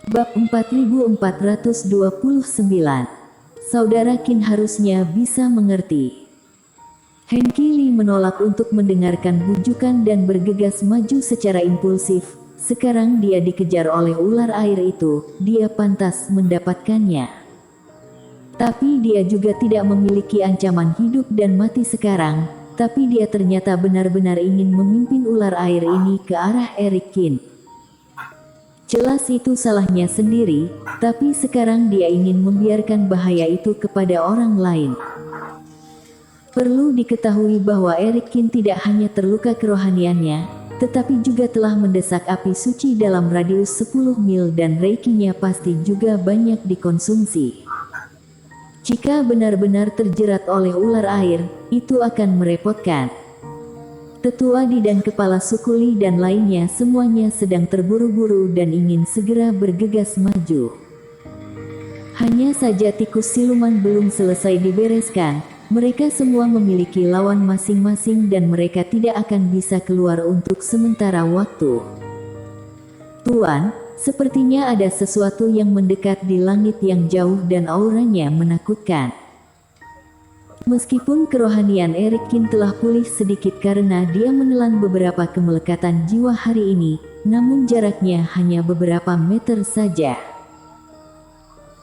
Bab 4429. Saudara Qin harusnya bisa mengerti. Henki Li menolak untuk mendengarkan bujukan dan bergegas maju secara impulsif. Sekarang dia dikejar oleh ular air itu, dia pantas mendapatkannya. Tapi dia juga tidak memiliki ancaman hidup dan mati sekarang, tapi dia ternyata benar-benar ingin memimpin ular air ini ke arah Erik Qin. Jelas itu salahnya sendiri, tapi sekarang dia ingin membiarkan bahaya itu kepada orang lain. Perlu diketahui bahwa Erik Qin tidak hanya terluka kerohaniannya, tetapi juga telah mendesak api suci dalam radius 10 mil dan reikinya pasti juga banyak dikonsumsi. Jika benar-benar terjerat oleh ular air, itu akan merepotkan. Tetua Di dan kepala suku Li dan lainnya semuanya sedang terburu-buru dan ingin segera bergegas maju. Hanya saja tikus siluman belum selesai dibereskan, mereka semua memiliki lawan masing-masing dan mereka tidak akan bisa keluar untuk sementara waktu. Tuan, sepertinya ada sesuatu yang mendekat di langit yang jauh dan auranya menakutkan. Meskipun kerohanian Erik Qin telah pulih sedikit karena dia menelan beberapa kemelekatan jiwa hari ini, namun jaraknya hanya beberapa meter saja.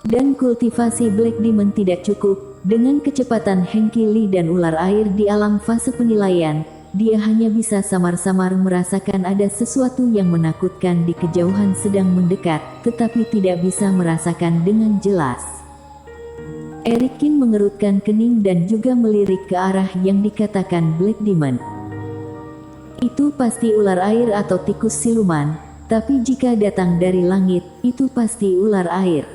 Dan kultivasi Black Demon tidak cukup, dengan kecepatan Henki Li dan ular air di alam fase penilaian, dia hanya bisa samar-samar merasakan ada sesuatu yang menakutkan di kejauhan sedang mendekat, tetapi tidak bisa merasakan dengan jelas. Erik Qin mengerutkan kening dan juga melirik ke arah yang dikatakan Black Demon. Itu pasti ular air atau tikus siluman, tapi jika datang dari langit, itu pasti ular air.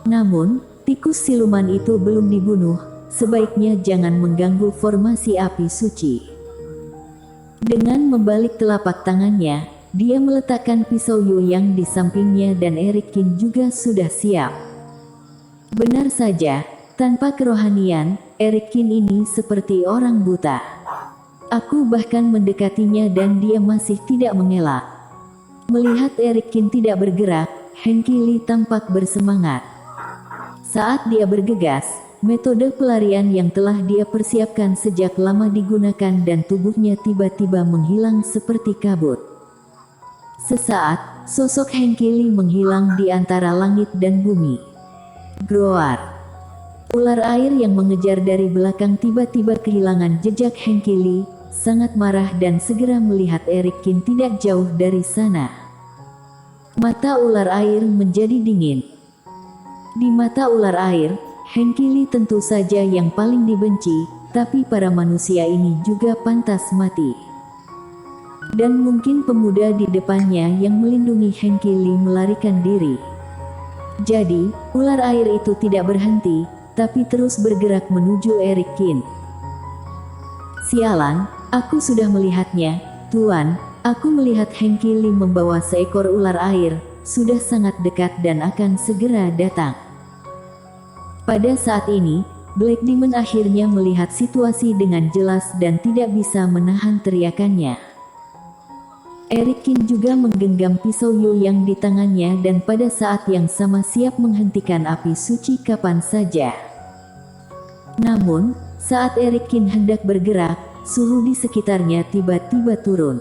Namun, tikus siluman itu belum dibunuh, sebaiknya jangan mengganggu formasi api suci. Dengan membalik telapak tangannya, dia meletakkan pisau Yu yang di sampingnya dan Erik Qin juga sudah siap. Benar saja, tanpa kerohanian, Erik Qin ini seperti orang buta. Aku bahkan mendekatinya dan dia masih tidak mengelak. Melihat Erik Qin tidak bergerak, Henki Li tampak bersemangat. Saat dia bergegas, metode pelarian yang telah dia persiapkan sejak lama digunakan dan tubuhnya tiba-tiba menghilang seperti kabut. Sesaat, sosok Henki Li menghilang di antara langit dan bumi. Groar. Ular air yang mengejar dari belakang tiba-tiba kehilangan jejak Henki Li, sangat marah dan segera melihat Erik Qin tidak jauh dari sana. Mata ular air menjadi dingin. Di mata ular air, Henki Li tentu saja yang paling dibenci, tapi para manusia ini juga pantas mati. Dan mungkin pemuda di depannya yang melindungi Henki Li melarikan diri. Jadi, ular air itu tidak berhenti, tapi terus bergerak menuju Erik Qin. Sialan, aku sudah melihatnya, Tuan. Aku melihat Henki Li membawa seekor ular air, sudah sangat dekat dan akan segera datang. Pada saat ini, Black Demon akhirnya melihat situasi dengan jelas dan tidak bisa menahan teriakannya. Erik Qin juga menggenggam pisau Yu yang di tangannya dan pada saat yang sama siap menghentikan api suci kapan saja. Namun, saat Erik Qin hendak bergerak, suhu di sekitarnya tiba-tiba turun.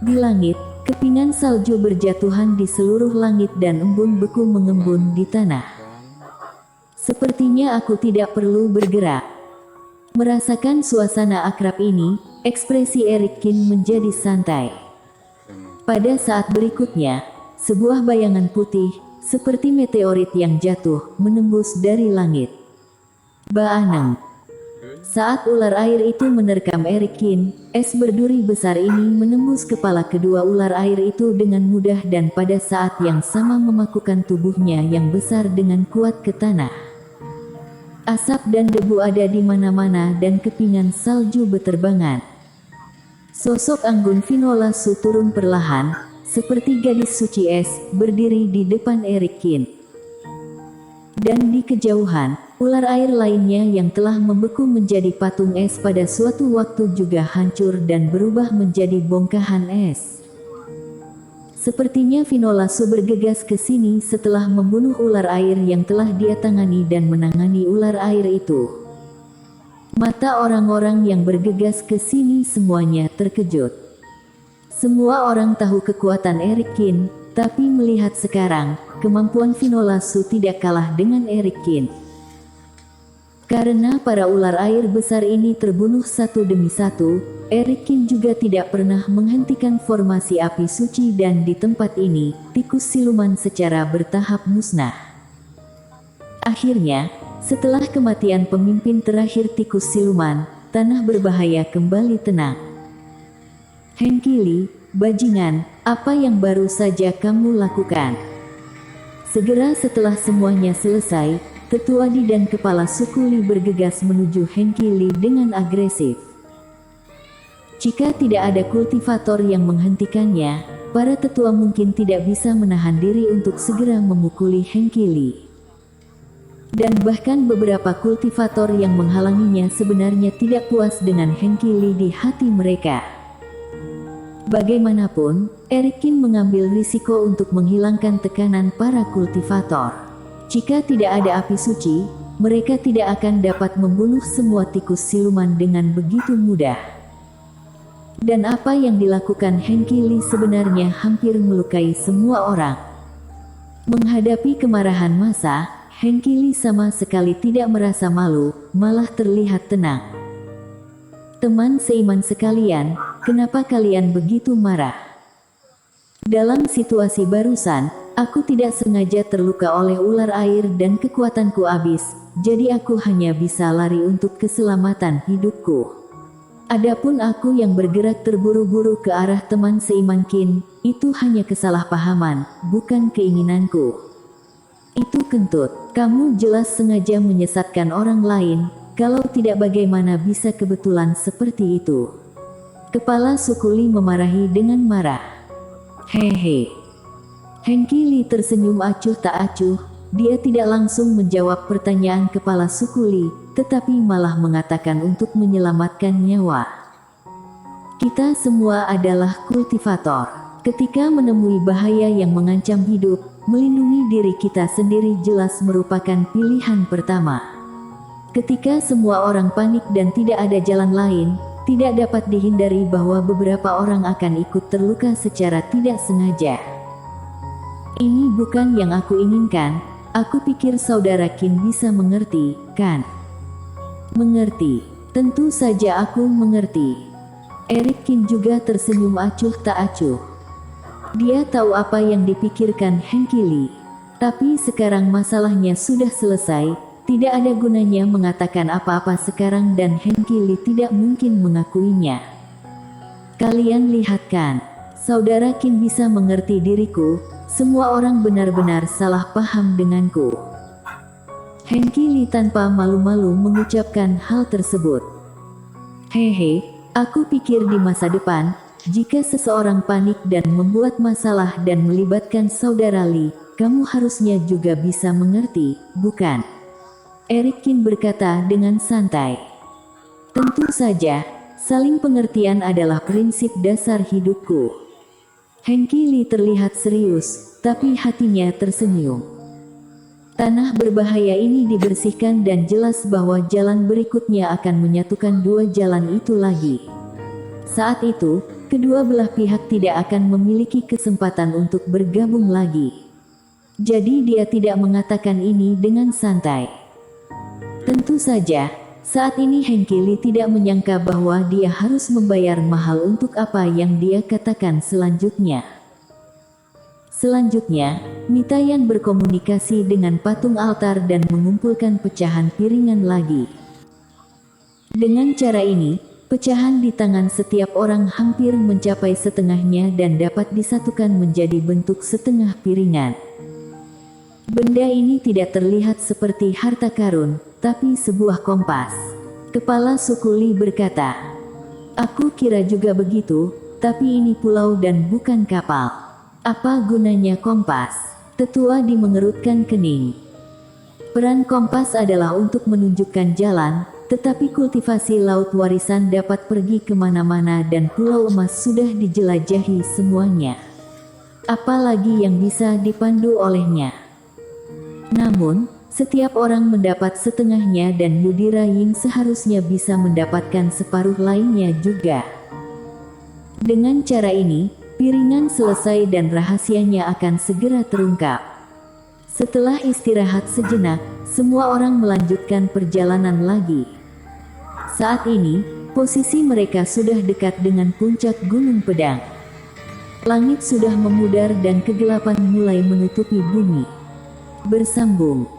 Di langit, kepingan salju berjatuhan di seluruh langit dan embun beku mengembun di tanah. Sepertinya aku tidak perlu bergerak. Merasakan suasana akrab ini, ekspresi Erik Qin menjadi santai. Pada saat berikutnya, sebuah bayangan putih, seperti meteorit yang jatuh, menembus dari langit. Baaneng. Saat ular air itu menerkam Erik Qin, es berduri besar ini menembus kepala kedua ular air itu dengan mudah dan pada saat yang sama memakukan tubuhnya yang besar dengan kuat ke tanah. Asap dan debu ada di mana-mana dan kepingan salju beterbangan. Sosok Anggun Vinola Su turun perlahan, seperti gadis suci es, berdiri di depan Erik Qin. Dan di kejauhan, ular air lainnya yang telah membeku menjadi patung es pada suatu waktu juga hancur dan berubah menjadi bongkahan es. Sepertinya Vinolasu bergegas ke sini setelah membunuh ular air yang telah dia tangani dan menangani ular air itu. Mata orang-orang yang bergegas ke sini semuanya terkejut. Semua orang tahu kekuatan Eric Kin, tapi melihat sekarang, kemampuan Vinolasu tidak kalah dengan Eric Kin. Karena para ular air besar ini terbunuh satu demi satu, Eric Kin juga tidak pernah menghentikan formasi api suci dan di tempat ini, tikus siluman secara bertahap musnah. Akhirnya, setelah kematian pemimpin terakhir tikus siluman, tanah berbahaya kembali tenang. Henkili, bajingan, apa yang baru saja kamu lakukan? Segera setelah semuanya selesai, Tetua Di dan kepala suku Li bergegas menuju Henkili dengan agresif. Jika tidak ada kultivator yang menghentikannya, para tetua mungkin tidak bisa menahan diri untuk segera memukuli Henkili. Dan bahkan beberapa kultivator yang menghalanginya sebenarnya tidak puas dengan Henkili di hati mereka. Bagaimanapun, Eric Kin mengambil risiko untuk menghilangkan tekanan para kultivator. Jika tidak ada api suci, mereka tidak akan dapat membunuh semua tikus siluman dengan begitu mudah. Dan apa yang dilakukan Henkili sebenarnya hampir melukai semua orang. Menghadapi kemarahan massa, Henkili sama sekali tidak merasa malu, malah terlihat tenang. Teman seiman sekalian, kenapa kalian begitu marah? Dalam situasi barusan, aku tidak sengaja terluka oleh ular air dan kekuatanku habis, jadi aku hanya bisa lari untuk keselamatan hidupku. Adapun aku yang bergerak terburu-buru ke arah teman seiman Kin, itu hanya kesalahpahaman, bukan keinginanku. Itu kentut, kamu jelas sengaja menyesatkan orang lain, kalau tidak bagaimana bisa kebetulan seperti itu. Kepala suku Li memarahi dengan marah. Hehe. Henkili tersenyum acuh tak acuh, dia tidak langsung menjawab pertanyaan kepala suku Li, tetapi malah mengatakan untuk menyelamatkan nyawa. Kita semua adalah kultivator. Ketika menemui bahaya yang mengancam hidup, melindungi diri kita sendiri jelas merupakan pilihan pertama. Ketika semua orang panik dan tidak ada jalan lain, tidak dapat dihindari bahwa beberapa orang akan ikut terluka secara tidak sengaja. Ini bukan yang aku inginkan, aku pikir saudara Kin bisa mengerti, kan? Mengerti, tentu saja aku mengerti. Eric Kin juga tersenyum acuh tak acuh. Dia tahu apa yang dipikirkan Henkili. Tapi sekarang masalahnya sudah selesai, tidak ada gunanya mengatakan apa-apa sekarang dan Henkili tidak mungkin mengakuinya. Kalian lihat kan, saudara Kin bisa mengerti diriku, semua orang benar-benar salah paham denganku. Henkili tanpa malu-malu mengucapkan hal tersebut. Hehe, aku pikir di masa depan, jika seseorang panik dan membuat masalah dan melibatkan saudara Li, kamu harusnya juga bisa mengerti, bukan? Eric Kin berkata dengan santai. Tentu saja, saling pengertian adalah prinsip dasar hidupku. Henkili terlihat serius, tapi hatinya tersenyum. Tanah berbahaya ini dibersihkan dan jelas bahwa jalan berikutnya akan menyatukan dua jalan itu lagi. Saat itu, kedua belah pihak tidak akan memiliki kesempatan untuk bergabung lagi. Jadi dia tidak mengatakan ini dengan santai. Tentu saja, saat ini Henkili tidak menyangka bahwa dia harus membayar mahal untuk apa yang dia katakan selanjutnya. Selanjutnya, Mitayan berkomunikasi dengan patung altar dan mengumpulkan pecahan piringan lagi. Dengan cara ini, pecahan di tangan setiap orang hampir mencapai setengahnya dan dapat disatukan menjadi bentuk setengah piringan. Benda ini tidak terlihat seperti harta karun, tapi sebuah kompas. Kepala suku Li berkata, aku kira juga begitu, tapi ini pulau dan bukan kapal. Apa gunanya kompas? Tetua Di mengerutkan kening. Peran kompas adalah untuk menunjukkan jalan, tetapi kultivasi laut warisan dapat pergi kemana-mana dan pulau emas sudah dijelajahi semuanya. apalagi yang bisa dipandu olehnya. Namun, setiap orang mendapat setengahnya dan Yudhira Ying seharusnya bisa mendapatkan separuh lainnya juga. Dengan cara ini, piringan selesai dan rahasianya akan segera terungkap. Setelah istirahat sejenak, semua orang melanjutkan perjalanan lagi. Saat ini, posisi mereka sudah dekat dengan puncak Gunung Pedang. Langit sudah memudar dan kegelapan mulai menutupi bumi. Bersambung.